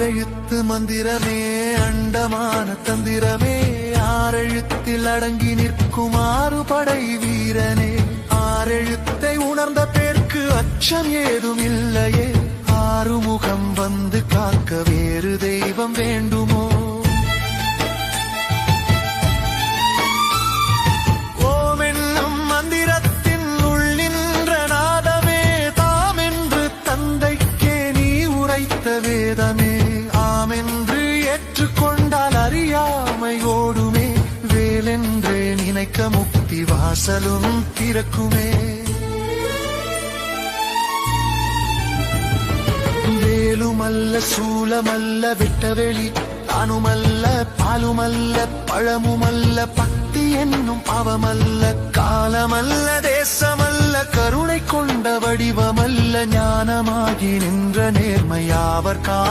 ஆறெழுத்து மந்திரமே அண்டமான தந்திரமே ஆறெழுத்தில் அடங்கி நிற்கும் ஆறுபடை வீரனே ஆறெழுத்தை உணர்ந்த பேர்க்கு அச்சம் ஏதும் இல்லையே ஆறுமுகம் வந்து காக்க வேறு தெய்வம் வேண்டுமோ ஓம் என்னும் மந்திரத்தின் உள்ளின்ற நாதமே தாமென்று தந்தைக்கே நீ உரைத்த வேதமே ஆமென்று ஏற்றுக்கொண்டால் அறியாமை ஓடுமே வேலென்றே நினைக்க முக்தி வாசலும் திறக்குமே வேலுமல்ல சூலமல்ல விட்டவெளி தானுமல்ல பாலுமல்ல பழமுமல்ல பக்தி என்னும் பாவமல்ல காலமல்ல தேசமல்ல கருணை கொண்ட வடிவமல்ல ஞானமாகி நின்ற நேர்மையாவர்